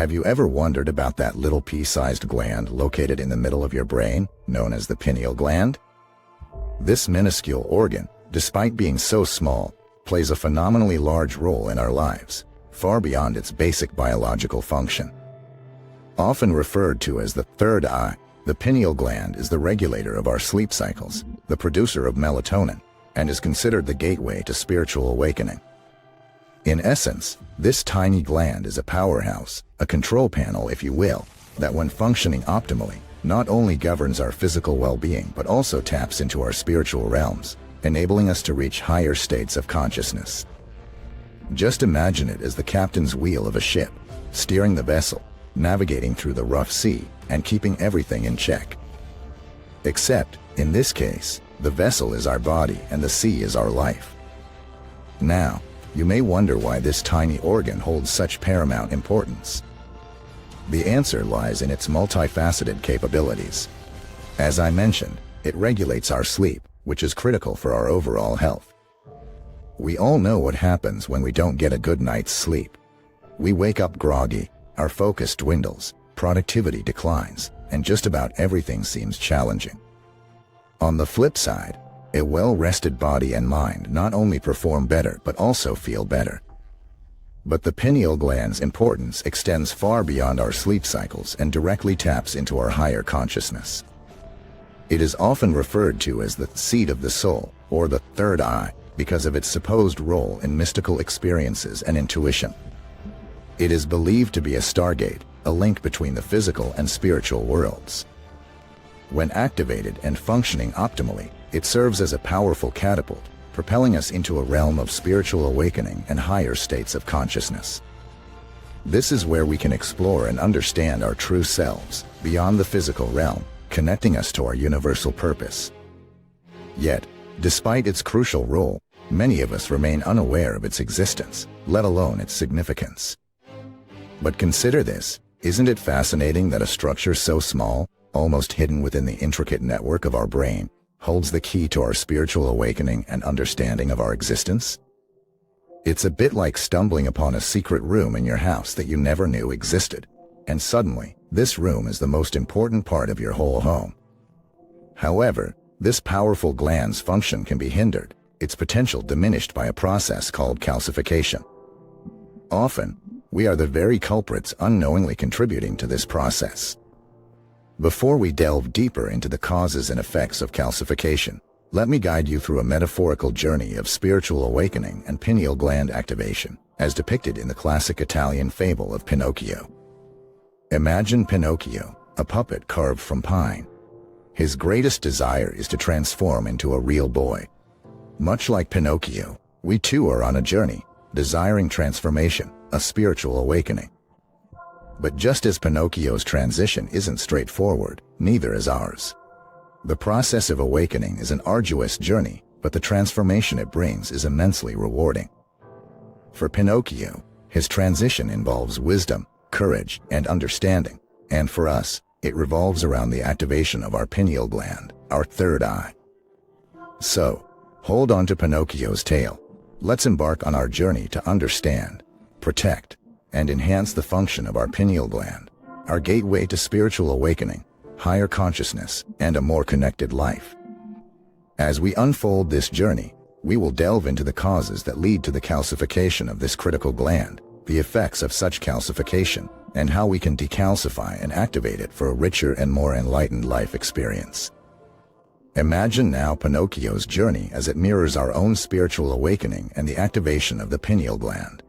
Have you ever wondered about that little pea-sized gland located in the middle of your brain, known as the pineal gland? This minuscule organ, despite being so small, plays a phenomenally large role in our lives, far beyond its basic biological function. Often referred to as the third eye, the pineal gland is the regulator of our sleep cycles, the producer of melatonin, and is considered the gateway to spiritual awakening. In essence, this tiny gland is a powerhouse, a control panel if you will, that when functioning optimally, not only governs our physical well-being but also taps into our spiritual realms, enabling us to reach higher states of consciousness. Just imagine it as the captain's wheel of a ship, steering the vessel, navigating through the rough sea, and keeping everything in check. Except, in this case, the vessel is our body and the sea is our life. Now, you may wonder why this tiny organ holds such paramount importance. The answer lies in its multifaceted capabilities. As I mentioned, it regulates our sleep, which is critical for our overall health. We all know what happens when we don't get a good night's sleep. We wake up groggy, our focus dwindles, productivity declines, and just about everything seems challenging. On the flip side, a well-rested body and mind not only perform better but also feel better. But the pineal gland's importance extends far beyond our sleep cycles and directly taps into our higher consciousness. It is often referred to as the seat of the soul, or the third eye, because of its supposed role in mystical experiences and intuition. It is believed to be a stargate, a link between the physical and spiritual worlds. When activated and functioning optimally, it serves as a powerful catapult, propelling us into a realm of spiritual awakening and higher states of consciousness. This is where we can explore and understand our true selves, beyond the physical realm, connecting us to our universal purpose. Yet, despite its crucial role, many of us remain unaware of its existence, let alone its significance. But consider this, isn't it fascinating that a structure so small, almost hidden within the intricate network of our brain, holds the key to our spiritual awakening and understanding of our existence? It's a bit like stumbling upon a secret room in your house that you never knew existed, and suddenly, this room is the most important part of your whole home. However, this powerful gland's function can be hindered, its potential diminished by a process called calcification. Often, we are the very culprits unknowingly contributing to this process. Before we delve deeper into the causes and effects of calcification, let me guide you through a metaphorical journey of spiritual awakening and pineal gland activation, as depicted in the classic Italian fable of Pinocchio. Imagine Pinocchio, a puppet carved from pine. His greatest desire is to transform into a real boy. Much like Pinocchio, we too are on a journey, desiring transformation, a spiritual awakening. But just as Pinocchio's transition isn't straightforward, neither is ours. The process of awakening is an arduous journey, but the transformation it brings is immensely rewarding. For Pinocchio, his transition involves wisdom, courage, and understanding, and for us, it revolves around the activation of our pineal gland, our third eye. So, hold on to Pinocchio's tail. Let's embark on our journey to understand, protect, and enhance the function of our pineal gland, our gateway to spiritual awakening, higher consciousness, and a more connected life. As we unfold this journey, we will delve into the causes that lead to the calcification of this critical gland, the effects of such calcification, and how we can decalcify and activate it for a richer and more enlightened life experience. Imagine now Pinocchio's journey as it mirrors our own spiritual awakening and the activation of the pineal gland.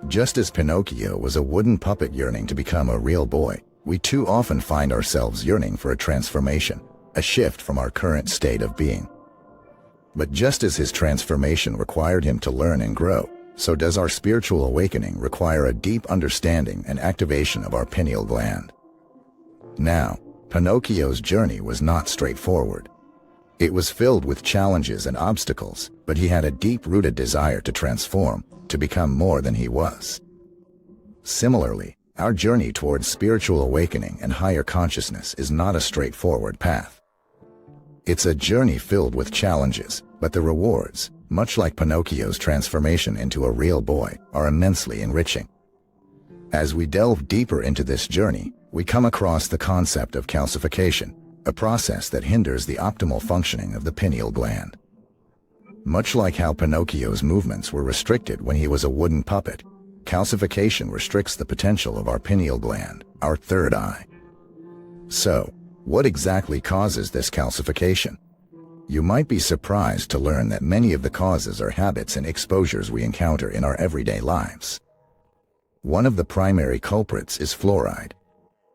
Just as Pinocchio was a wooden puppet yearning to become a real boy, we too often find ourselves yearning for a transformation, a shift from our current state of being. But just as his transformation required him to learn and grow, so does our spiritual awakening require a deep understanding and activation of our pineal gland. Now, Pinocchio's journey was not straightforward. It was filled with challenges and obstacles, but he had a deep-rooted desire to transform, to become more than he was. Similarly, our journey towards spiritual awakening and higher consciousness is not a straightforward path. It's a journey filled with challenges, but the rewards, much like Pinocchio's transformation into a real boy, are immensely enriching. As we delve deeper into this journey, we come across the concept of calcification, a process that hinders the optimal functioning of the pineal gland. Much like how Pinocchio's movements were restricted when he was a wooden puppet, calcification restricts the potential of our pineal gland, our third eye. So, what exactly causes this calcification? You might be surprised to learn that many of the causes are habits and exposures we encounter in our everyday lives. One of the primary culprits is fluoride.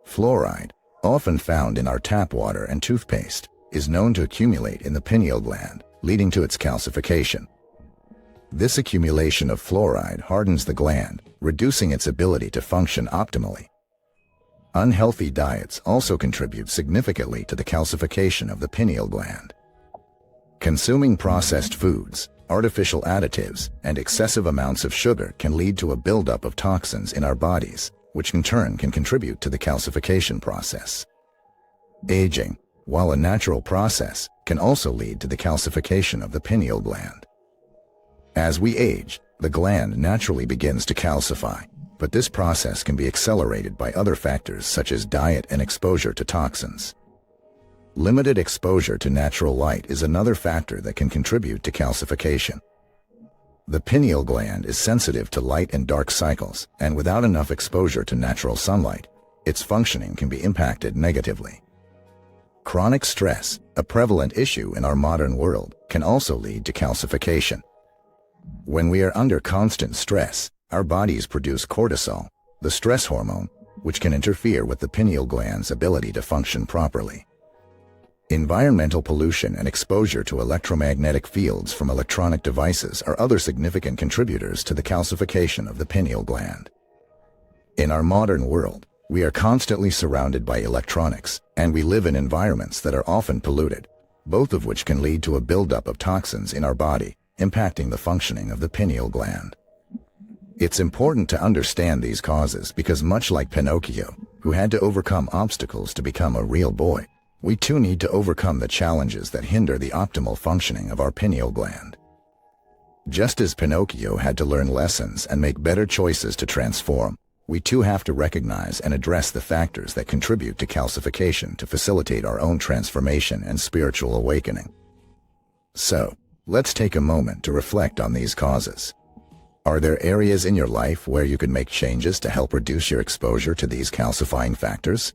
Fluoride, often found in our tap water and toothpaste, is known to accumulate in the pineal gland, leading to its calcification. This accumulation of fluoride hardens the gland, reducing its ability to function optimally. Unhealthy diets also contribute significantly to the calcification of the pineal gland. Consuming processed foods, artificial additives, and excessive amounts of sugar can lead to a buildup of toxins in our bodies, which in turn can contribute to the calcification process. Aging, while a natural process, can also lead to the calcification of the pineal gland. As we age, the gland naturally begins to calcify, but this process can be accelerated by other factors such as diet and exposure to toxins. Limited exposure to natural light is another factor that can contribute to calcification. The pineal gland is sensitive to light and dark cycles, and without enough exposure to natural sunlight, its functioning can be impacted negatively. Chronic stress, a prevalent issue in our modern world, can also lead to calcification. When we are under constant stress, our bodies produce cortisol, the stress hormone, which can interfere with the pineal gland's ability to function properly. Environmental pollution and exposure to electromagnetic fields from electronic devices are other significant contributors to the calcification of the pineal gland. In our modern world, we are constantly surrounded by electronics, and we live in environments that are often polluted, both of which can lead to a buildup of toxins in our body, impacting the functioning of the pineal gland. It's important to understand these causes because much like Pinocchio, who had to overcome obstacles to become a real boy, we too need to overcome the challenges that hinder the optimal functioning of our pineal gland. Just as Pinocchio had to learn lessons and make better choices to transform, we too have to recognize and address the factors that contribute to calcification to facilitate our own transformation and spiritual awakening. So, let's take a moment to reflect on these causes. Are there areas in your life where you can make changes to help reduce your exposure to these calcifying factors?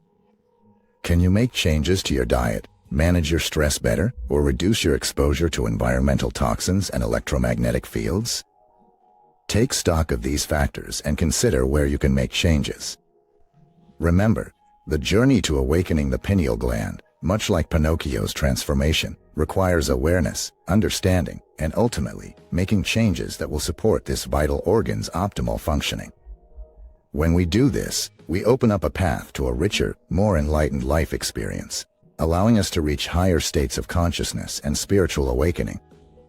Can you make changes to your diet, manage your stress better, or reduce your exposure to environmental toxins and electromagnetic fields? Take stock of these factors and consider where you can make changes. Remember, the journey to awakening the pineal gland, much like Pinocchio's transformation, requires awareness, understanding, and ultimately, making changes that will support this vital organ's optimal functioning. When we do this, we open up a path to a richer, more enlightened life experience, allowing us to reach higher states of consciousness and spiritual awakening,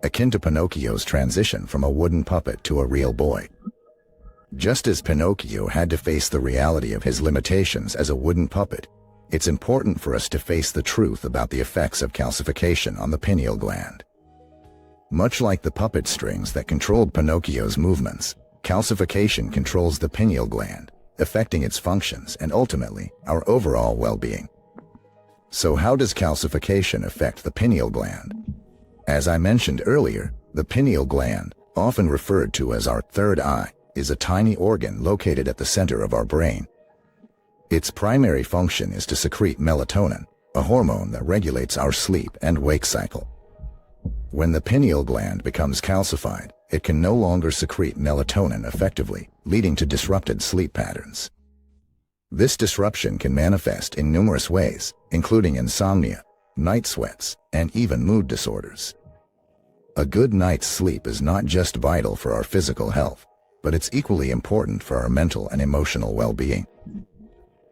akin to Pinocchio's transition from a wooden puppet to a real boy. Just as Pinocchio had to face the reality of his limitations as a wooden puppet, it's important for us to face the truth about the effects of calcification on the pineal gland. Much like the puppet strings that controlled Pinocchio's movements, calcification controls the pineal gland, affecting its functions and ultimately our overall well-being. So how does calcification affect the pineal gland? As I mentioned earlier, the pineal gland, often referred to as our third eye, is a tiny organ located at the center of our brain. Its primary function is to secrete melatonin, a hormone that regulates our sleep and wake cycle. When the pineal gland becomes calcified, it can no longer secrete melatonin effectively, leading to disrupted sleep patterns. This disruption can manifest in numerous ways, including insomnia, night sweats, and even mood disorders. A good night's sleep is not just vital for our physical health, but it's equally important for our mental and emotional well-being.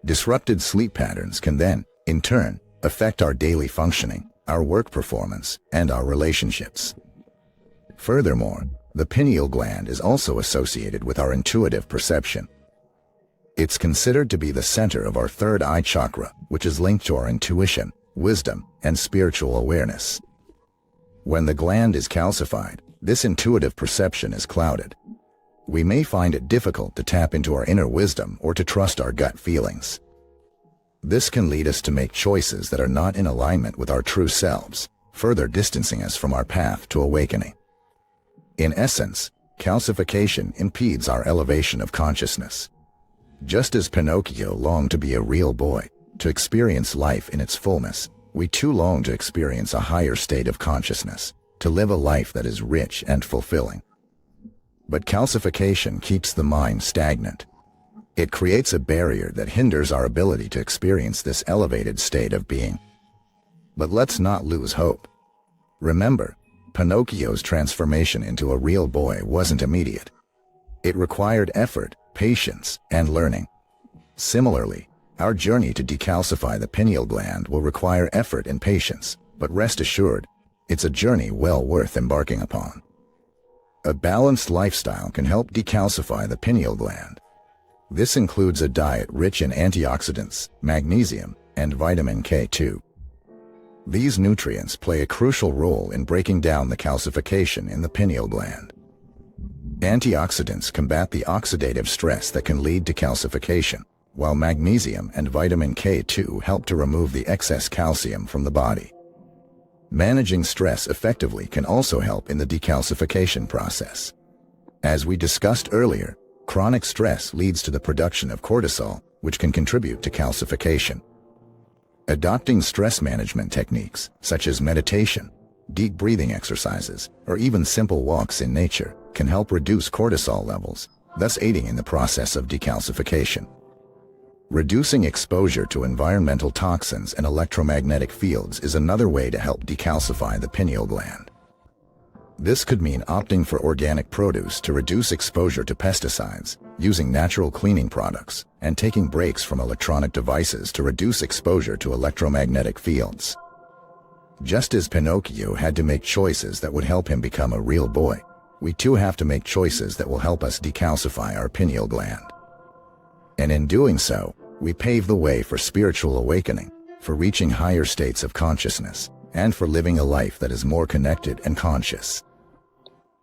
Disrupted sleep patterns can then, in turn, affect our daily functioning, our work performance, and our relationships. Furthermore, the pineal gland is also associated with our intuitive perception. It's considered to be the center of our third eye chakra, which is linked to our intuition, wisdom, and spiritual awareness. When the gland is calcified, this intuitive perception is clouded. we may find it difficult to tap into our inner wisdom or to trust our gut feelings. This can lead us to make choices that are not in alignment with our true selves, further distancing us from our path to awakening. In essence, calcification impedes our elevation of consciousness. Just as Pinocchio longed to be a real boy, to experience life in its fullness, we too long to experience a higher state of consciousness, to live a life that is rich and fulfilling. But calcification keeps the mind stagnant. It creates a barrier that hinders our ability to experience this elevated state of being. But let's not lose hope. Remember, Pinocchio's transformation into a real boy wasn't immediate. It required effort, patience, and learning. Similarly, our journey to decalcify the pineal gland will require effort and patience, but rest assured, it's a journey well worth embarking upon. A balanced lifestyle can help decalcify the pineal gland. This includes a diet rich in antioxidants, magnesium, and vitamin K2. These nutrients play a crucial role in breaking down the calcification in the pineal gland. Antioxidants combat the oxidative stress that can lead to calcification, while magnesium and vitamin K2 help to remove the excess calcium from the body. Managing stress effectively can also help in the decalcification process. As we discussed earlier, chronic stress leads to the production of cortisol, which can contribute to calcification. Adopting stress management techniques, such as meditation, deep breathing exercises, or even simple walks in nature, can help reduce cortisol levels, thus aiding in the process of decalcification. Reducing exposure to environmental toxins and electromagnetic fields is another way to help decalcify the pineal gland. This could mean opting for organic produce to reduce exposure to pesticides, using natural cleaning products, and taking breaks from electronic devices to reduce exposure to electromagnetic fields. Just as Pinocchio had to make choices that would help him become a real boy, we too have to make choices that will help us decalcify our pineal gland. And in doing so, we pave the way for spiritual awakening, for reaching higher states of consciousness, and for living a life that is more connected and conscious.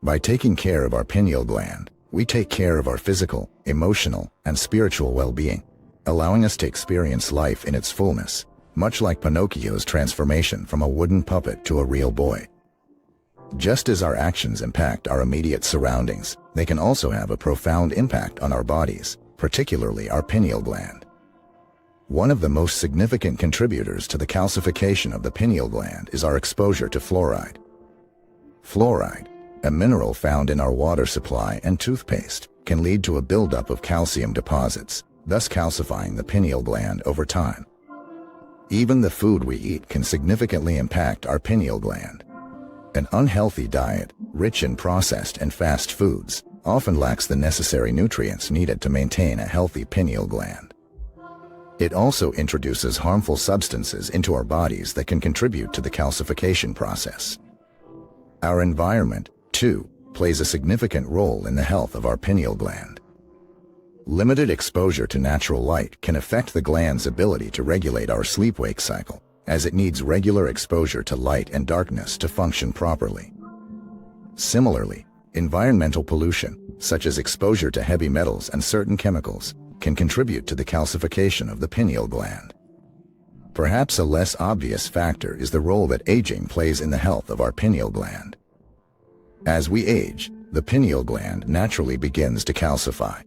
By taking care of our pineal gland, we take care of our physical, emotional, and spiritual well-being, allowing us to experience life in its fullness, much like Pinocchio's transformation from a wooden puppet to a real boy. Just as our actions impact our immediate surroundings, they can also have a profound impact on our bodies, particularly our pineal gland. One of the most significant contributors to the calcification of the pineal gland is our exposure to fluoride. Fluoride, a mineral found in our water supply and toothpaste, can lead to a buildup of calcium deposits, thus calcifying the pineal gland over time. Even the food we eat can significantly impact our pineal gland. An unhealthy diet, rich in processed and fast foods, often lacks the necessary nutrients needed to maintain a healthy pineal gland. It also introduces harmful substances into our bodies that can contribute to the calcification process. Our environment, too, plays a significant role in the health of our pineal gland. Limited exposure to natural light can affect the gland's ability to regulate our sleep-wake cycle, as it needs regular exposure to light and darkness to function properly. Similarly, environmental pollution, such as exposure to heavy metals and certain chemicals, can contribute to the calcification of the pineal gland. Perhaps a less obvious factor is the role that aging plays in the health of our pineal gland. As we age, the pineal gland naturally begins to calcify.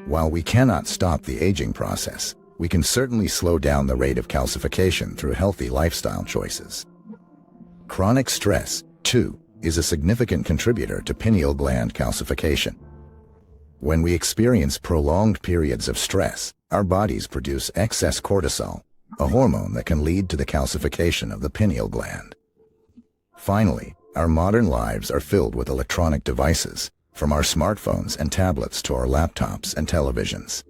While we cannot stop the aging process, we can certainly slow down the rate of calcification through healthy lifestyle choices. Chronic stress, too, is a significant contributor to pineal gland calcification. When we experience prolonged periods of stress, our bodies produce excess cortisol, a hormone that can lead to the calcification of the pineal gland. Finally, our modern lives are filled with electronic devices, from our smartphones and tablets to our laptops and televisions.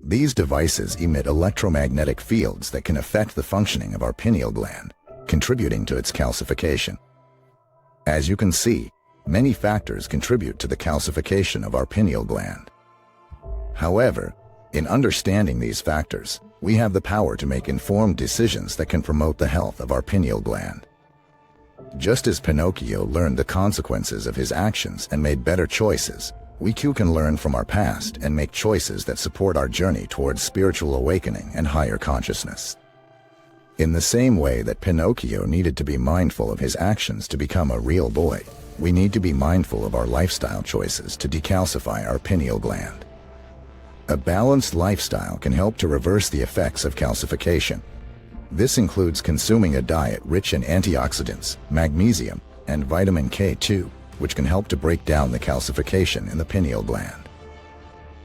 These devices emit electromagnetic fields that can affect the functioning of our pineal gland, contributing to its calcification. As you can see, many factors contribute to the calcification of our pineal gland. However, in understanding these factors, we have the power to make informed decisions that can promote the health of our pineal gland. Just as Pinocchio learned the consequences of his actions and made better choices, we too can learn from our past and make choices that support our journey towards spiritual awakening and higher consciousness. In the same way that Pinocchio needed to be mindful of his actions to become a real boy, we need to be mindful of our lifestyle choices to decalcify our pineal gland. A balanced lifestyle can help to reverse the effects of calcification. This includes consuming a diet rich in antioxidants, magnesium, and vitamin K2, which can help to break down the calcification in the pineal gland.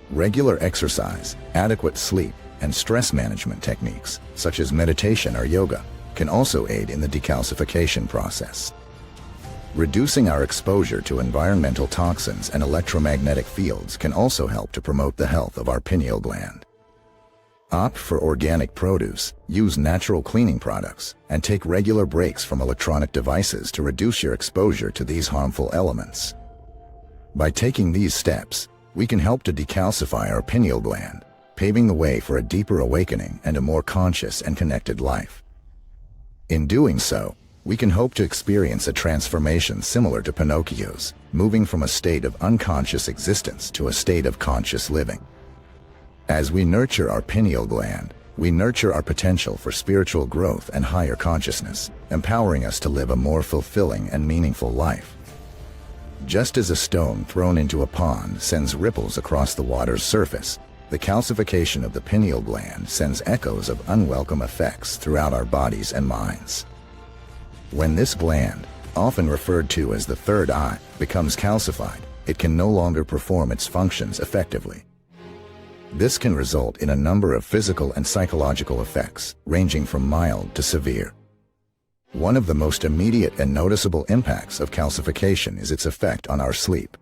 Regular exercise, adequate sleep, and stress management techniques, such as meditation or yoga, can also aid in the decalcification process. Reducing our exposure to environmental toxins and electromagnetic fields can also help to promote the health of our pineal gland. Opt for organic produce, use natural cleaning products, and take regular breaks from electronic devices to reduce your exposure to these harmful elements. By taking these steps, we can help to decalcify our pineal gland, paving the way for a deeper awakening and a more conscious and connected life. In doing so, we can hope to experience a transformation similar to Pinocchio's, moving from a state of unconscious existence to a state of conscious living. As we nurture our pineal gland, we nurture our potential for spiritual growth and higher consciousness, empowering us to live a more fulfilling and meaningful life. Just as a stone thrown into a pond sends ripples across the water's surface, the calcification of the pineal gland sends echoes of unwelcome effects throughout our bodies and minds. When this gland, often referred to as the third eye, becomes calcified, it can no longer perform its functions effectively. This can result in a number of physical and psychological effects, ranging from mild to severe. One of the most immediate and noticeable impacts of calcification is its effect on our sleep.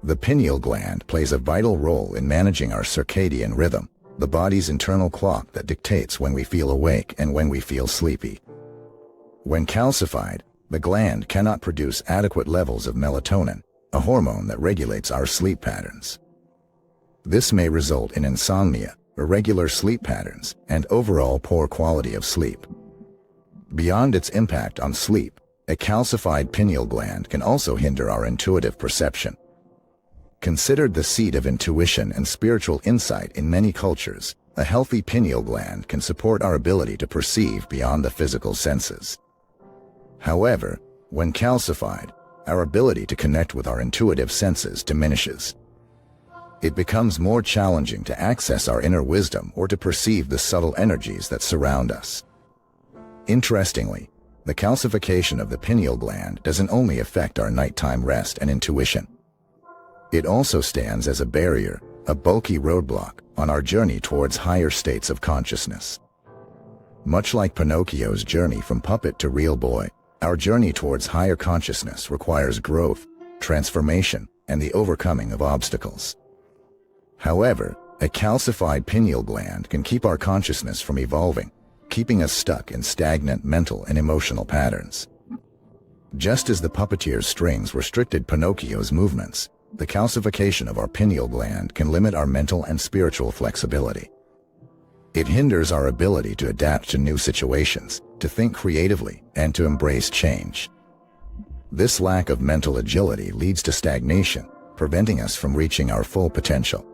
The pineal gland plays a vital role in managing our circadian rhythm, the body's internal clock that dictates when we feel awake and when we feel sleepy. When calcified, the gland cannot produce adequate levels of melatonin, a hormone that regulates our sleep patterns. This may result in insomnia, irregular sleep patterns, and overall poor quality of sleep. Beyond its impact on sleep, a calcified pineal gland can also hinder our intuitive perception. Considered the seat of intuition and spiritual insight in many cultures, a healthy pineal gland can support our ability to perceive beyond the physical senses. However, when calcified, our ability to connect with our intuitive senses diminishes. It becomes more challenging to access our inner wisdom or to perceive the subtle energies that surround us. Interestingly, the calcification of the pineal gland doesn't only affect our nighttime rest and intuition. It also stands as a barrier, a bulky roadblock, on our journey towards higher states of consciousness. Much like Pinocchio's journey from puppet to real boy, our journey towards higher consciousness requires growth, transformation, and the overcoming of obstacles. However, a calcified pineal gland can keep our consciousness from evolving, keeping us stuck in stagnant mental and emotional patterns. Just as the puppeteer's strings restricted Pinocchio's movements, the calcification of our pineal gland can limit our mental and spiritual flexibility. It hinders our ability to adapt to new situations, to think creatively, and to embrace change. This lack of mental agility leads to stagnation, preventing us from reaching our full potential.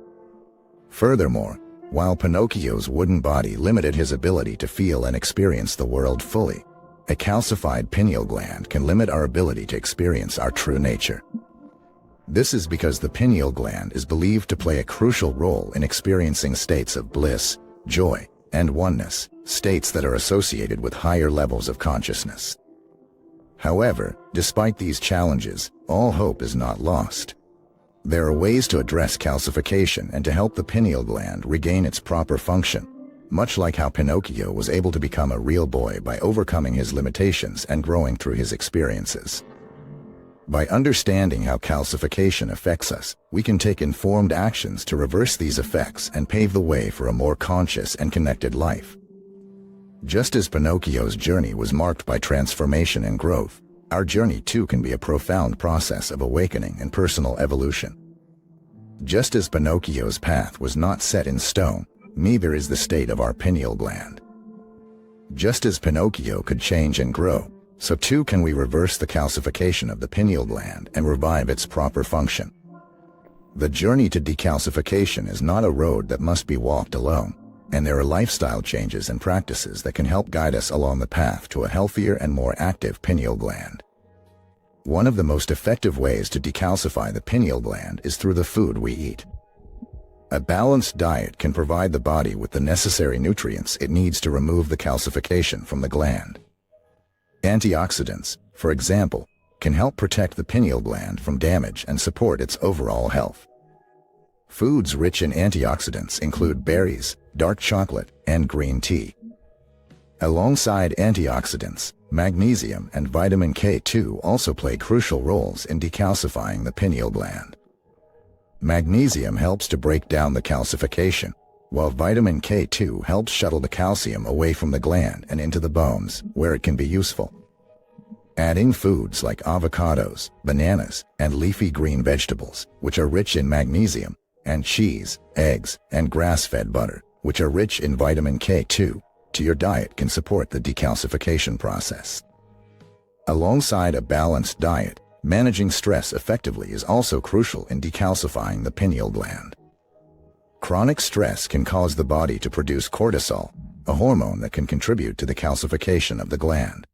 Furthermore, while Pinocchio's wooden body limited his ability to feel and experience the world fully, a calcified pineal gland can limit our ability to experience our true nature. This is because the pineal gland is believed to play a crucial role in experiencing states of bliss, joy, and oneness, states that are associated with higher levels of consciousness. However, despite these challenges, all hope is not lost. There are ways to address calcification and to help the pineal gland regain its proper function, much like how Pinocchio was able to become a real boy by overcoming his limitations and growing through his experiences. By understanding how calcification affects us, we can take informed actions to reverse these effects and pave the way for a more conscious and connected life. Just as Pinocchio's journey was marked by transformation and growth, our journey too can be a profound process of awakening and personal evolution. Just as Pinocchio's path was not set in stone, neither is the state of our pineal gland. Just as Pinocchio could change and grow, so too can we reverse the calcification of the pineal gland and revive its proper function. The journey to decalcification is not a road that must be walked alone, and there are lifestyle changes and practices that can help guide us along the path to a healthier and more active pineal gland. One of the most effective ways to decalcify the pineal gland is through the food we eat. A balanced diet can provide the body with the necessary nutrients it needs to remove the calcification from the gland. Antioxidants, for example, can help protect the pineal gland from damage and support its overall health. Foods rich in antioxidants include berries, dark chocolate, and green tea. Alongside antioxidants, magnesium and vitamin K2 also play crucial roles in decalcifying the pineal gland. Magnesium helps to break down the calcification, while vitamin K2 helps shuttle the calcium away from the gland and into the bones, where it can be useful. Adding foods like avocados, bananas, and leafy green vegetables, which are rich in magnesium, and cheese, eggs, and grass-fed butter, which are rich in vitamin K2, to your diet can support the decalcification process. Alongside a balanced diet, managing stress effectively is also crucial in decalcifying the pineal gland. Chronic stress can cause the body to produce cortisol, a hormone that can contribute to the calcification of the gland.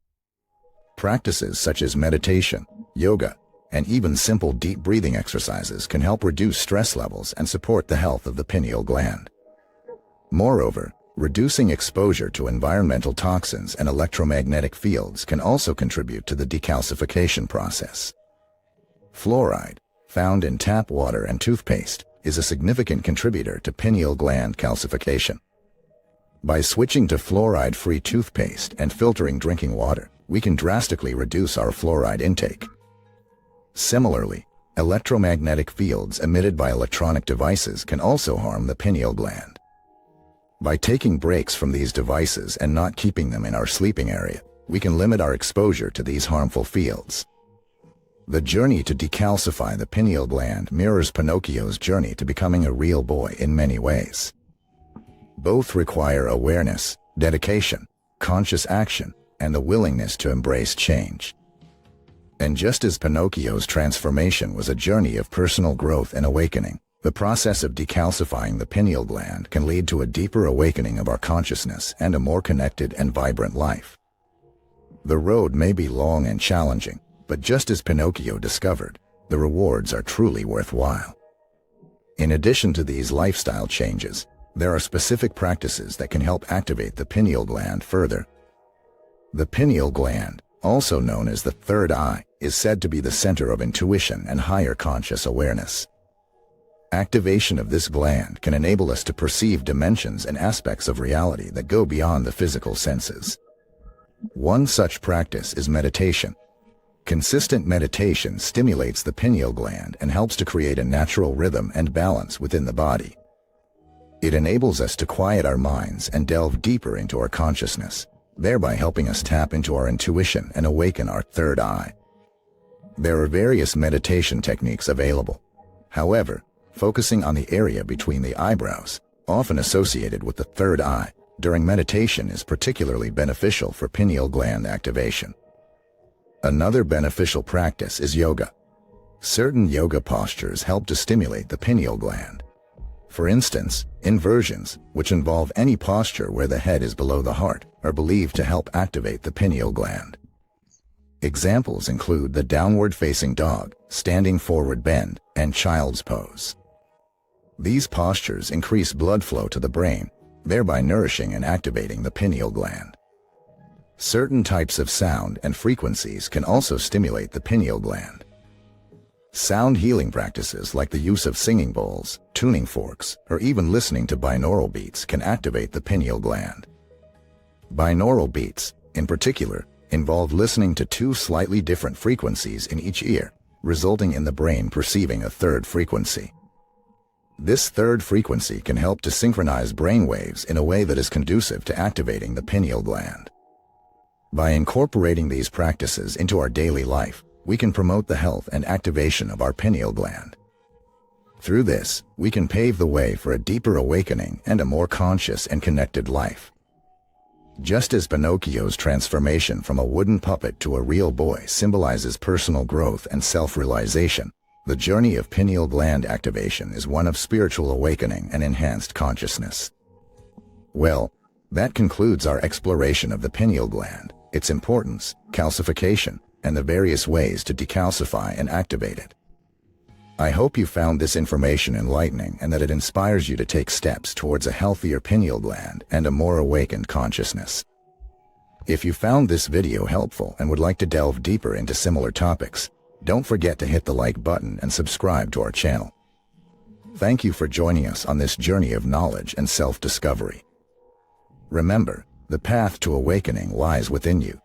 Practices such as meditation, yoga, and even simple deep breathing exercises can help reduce stress levels and support the health of the pineal gland. Moreover, reducing exposure to environmental toxins and electromagnetic fields can also contribute to the decalcification process. Fluoride, found in tap water and toothpaste, is a significant contributor to pineal gland calcification. By switching to fluoride-free toothpaste and filtering drinking water, we can drastically reduce our fluoride intake. Similarly, electromagnetic fields emitted by electronic devices can also harm the pineal gland. By taking breaks from these devices and not keeping them in our sleeping area, we can limit our exposure to these harmful fields. The journey to decalcify the pineal gland mirrors Pinocchio's journey to becoming a real boy in many ways. Both require awareness, dedication, conscious action, and the willingness to embrace change. And just as Pinocchio's transformation was a journey of personal growth and awakening, the process of decalcifying the pineal gland can lead to a deeper awakening of our consciousness and a more connected and vibrant life. The road may be long and challenging, but just as Pinocchio discovered, the rewards are truly worthwhile. In addition to these lifestyle changes, there are specific practices that can help activate the pineal gland further. The pineal gland, also known as the third eye, is said to be the center of intuition and higher conscious awareness. Activation of this gland can enable us to perceive dimensions and aspects of reality that go beyond the physical senses. One such practice is meditation. Consistent meditation stimulates the pineal gland and helps to create a natural rhythm and balance within the body. It enables us to quiet our minds and delve deeper into our consciousness, thereby helping us tap into our intuition and awaken our third eye. There are various meditation techniques available. However, focusing on the area between the eyebrows, often associated with the third eye, during meditation is particularly beneficial for pineal gland activation. Another beneficial practice is yoga. Certain yoga postures help to stimulate the pineal gland. For instance, inversions, which involve any posture where the head is below the heart, are believed to help activate the pineal gland. Examples include the downward-facing dog, standing forward bend, and child's pose. These postures increase blood flow to the brain, thereby nourishing and activating the pineal gland. Certain types of sound and frequencies can also stimulate the pineal gland. Sound healing practices like the use of singing bowls, tuning forks, or even listening to binaural beats can activate the pineal gland. Binaural beats, in particular, involve listening to two slightly different frequencies in each ear, resulting in the brain perceiving a third frequency. This third frequency can help to synchronize brain waves in a way that is conducive to activating the pineal gland. By incorporating these practices into our daily life, we can promote the health and activation of our pineal gland. Through this, we can pave the way for a deeper awakening and a more conscious and connected life. Just as Pinocchio's transformation from a wooden puppet to a real boy symbolizes personal growth and self-realization, The journey of pineal gland activation is one of spiritual awakening and enhanced consciousness. Well, that concludes our exploration of the pineal gland, its importance, calcification, and the various ways to decalcify and activate it. I hope you found this information enlightening and that it inspires you to take steps towards a healthier pineal gland and a more awakened consciousness. If you found this video helpful and would like to delve deeper into similar topics, don't forget to hit the like button and subscribe to our channel. Thank you for joining us on this journey of knowledge and self-discovery. Remember, the path to awakening lies within you.